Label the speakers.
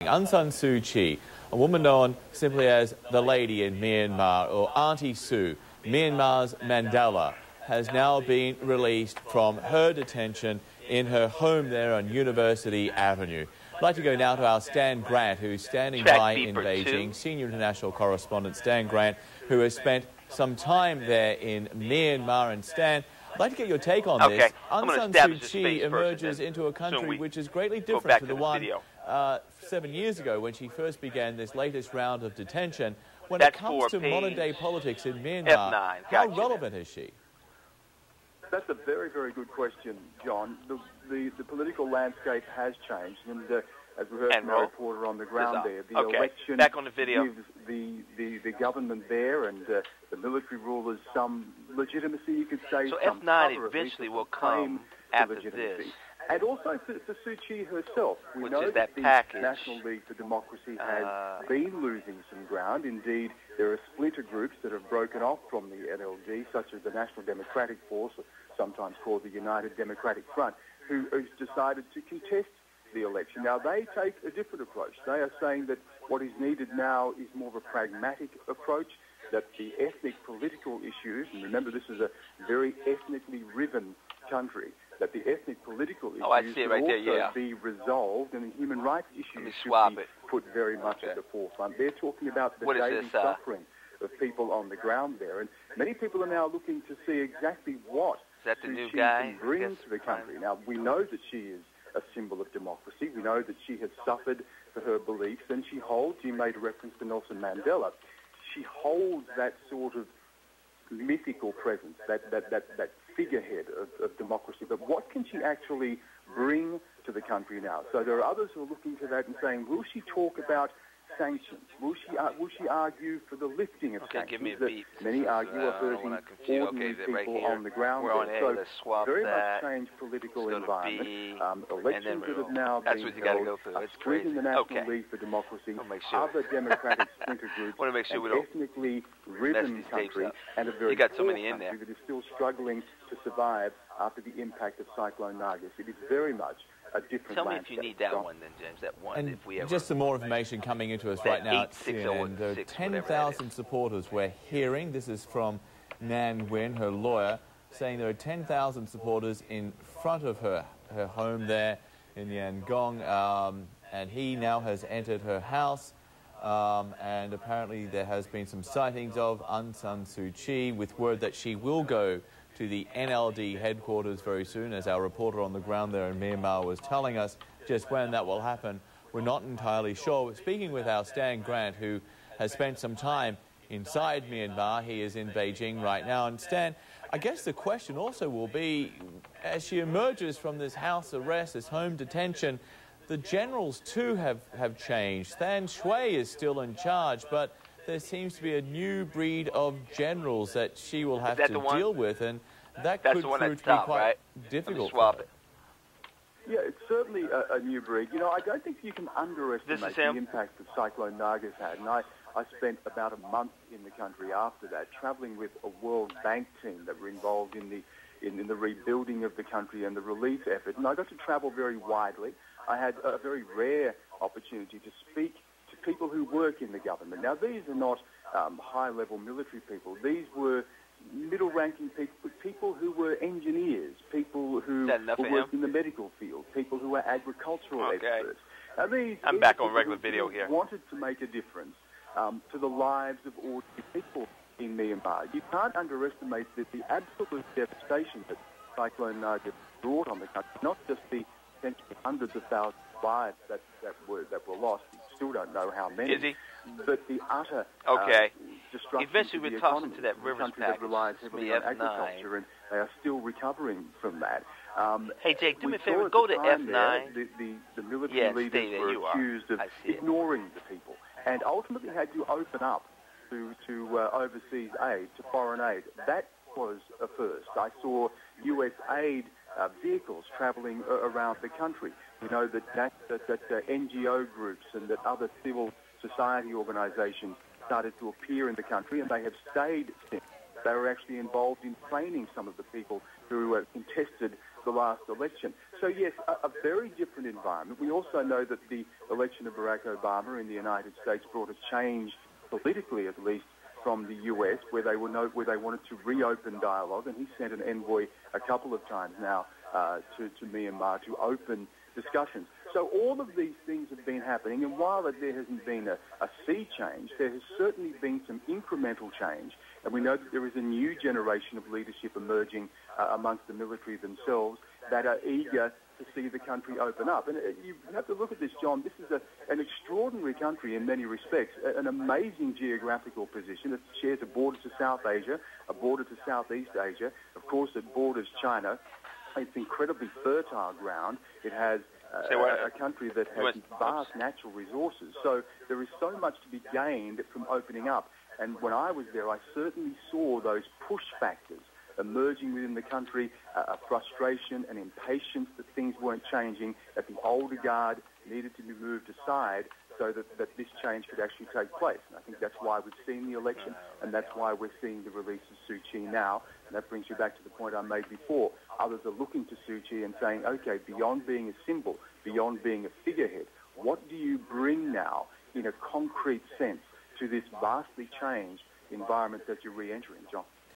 Speaker 1: Aung San Suu Kyi, a woman known simply as the lady in Myanmar, or Auntie Suu, Myanmar's Mandela, has now been released from her detention in her home there on University Avenue. I'd like to go now to our Stan Grant, who's standing by in Beijing, senior international correspondent Stan Grant, who has spent some time there in Myanmar. And Stan, I'd like to get your take on this. Aung San Suu Kyi emerges into a country which is greatly different to the one 7 years ago when she first began this latest round of detention. When it comes to modern-day politics in Myanmar, how relevant is she?
Speaker 2: That's a very, very good question, John. The political landscape has changed, and as we heard from our reporter on the ground there, the election gives the government there and the military rulers some legitimacy, you could say.
Speaker 3: So F9 eventually will come after this.
Speaker 2: And also for Suu Kyi herself. We know that the National League for Democracy has been losing some ground. Indeed, there are splinter groups that have broken off from the NLD, such as the National Democratic Force, sometimes called the United Democratic Front, who has decided to contest the election. Now, they take a different approach. They are saying that what is needed now is more of a pragmatic approach, that the ethnic political issues, and remember this is a very ethnically riven country, that the ethnic political issues should be resolved, and the human rights issues should be put very much at the forefront. They're talking about the daily suffering of people on the ground there, and many people are now looking to see exactly what Suu Kyi can bring to the country. Now, we know that she is a symbol of democracy. We know that she has suffered for her beliefs, and she holds, you made a reference to Nelson Mandela, she holds that sort of mythical presence, that figurehead of democracy. But what can she actually bring to the country now? So there are others who are looking to that and saying, will she talk about sanctions? Will she argue for the lifting of sanctions?
Speaker 3: Give me a beat.
Speaker 2: Many argue are hurting ordinary people on the ground. So very much changed political environment. Elections that have now been held, a split in the National League for Democracy, other democratic splinter groups, an ethnically riven country, and a very poor country that is still struggling to survive after the impact of Cyclone Nargis. It is very much a different
Speaker 3: Tell me if you need that one then, James, that one.
Speaker 1: And
Speaker 3: if we ever
Speaker 1: just some more information coming into us right now at CNN. There are 10,000 supporters we're hearing. This is from Nan Nguyen, her lawyer, saying there are 10,000 supporters in front of her home there in Yangon, and he now has entered her house, and apparently there has been some sightings of Aung San Suu Kyi, with word that she will go to the NLD headquarters very soon, as our reporter on the ground there in Myanmar was telling us. Just when that will happen, we're not entirely sure. We're speaking with our Stan Grant, who has spent some time inside Myanmar. He is in Beijing right now. And Stan, I guess the question also will be, as she emerges from this house arrest, this home detention, the generals too have changed. Than Shwe is still in charge, but there seems to be a new breed of generals that she will have to deal with, and that could prove to be quite difficult for her.
Speaker 2: Yeah, it's certainly a new breed. You know, I don't think you can underestimate the impact that Cyclone Nargis had. And I spent about a month in the country after that, travelling with a World Bank team that were involved in the rebuilding of the country and the relief effort. And I got to travel very widely. I had a very rare opportunity to speak to people who work in the government. Now, these are not high-level military people. These were middle-ranking people who were engineers, people who worked in the medical field, people who were agricultural experts. Now,
Speaker 3: I'm back on regular video here.
Speaker 2: Wanted to make a difference to the lives of ordinary people in Myanmar. You can't underestimate the absolute devastation that Cyclone Nargis brought on the country, not just the potentially hundreds of thousands of lives that were lost. We still don't know how many. But the utter destruction
Speaker 3: eventually
Speaker 2: of the
Speaker 3: we're tossing
Speaker 2: economy,
Speaker 3: to that rivers
Speaker 2: country that relies heavily on agriculture, and they are still recovering from that.
Speaker 3: Hey, Jake, do me a favor, go to F9.
Speaker 2: The military leaders were accused of ignoring the people, and ultimately had to open up to overseas aid, to foreign aid. That was a first. I saw U.S. aid vehicles travelling around the country. We know that NGO groups and that other civil society organisations started to appear in the country, and they have stayed since. They were actually involved in training some of the people who contested the last election. So yes, a very different environment. We also know that the election of Barack Obama in the United States brought a change, politically at least, from the US, where they wanted to reopen dialogue, and he sent an envoy a couple of times now to Myanmar to open discussions. So all of these things have been happening, and while there hasn't been a sea change, there has certainly been some incremental change, and we know that there is a new generation of leadership emerging amongst the military themselves that are eager to see the country open up. And you have to look at this, John. This is an extraordinary country in many respects, an amazing geographical position. It shares a border to South Asia, a border to Southeast Asia. Of course, it borders China. It's incredibly fertile ground. It has a country that has vast natural resources. So there is so much to be gained from opening up. And when I was there, I certainly saw those push factors emerging within the country, a frustration and impatience that things weren't changing, that the older guard needed to be moved aside so that this change could actually take place. And I think that's why we've seen the election, and that's why we're seeing the release of Suu Kyi now. And that brings you back to the point I made before. Others are looking to Suu Kyi and saying, okay, beyond being a symbol, beyond being a figurehead, what do you bring now in a concrete sense to this vastly changed environment that you're re-entering, John?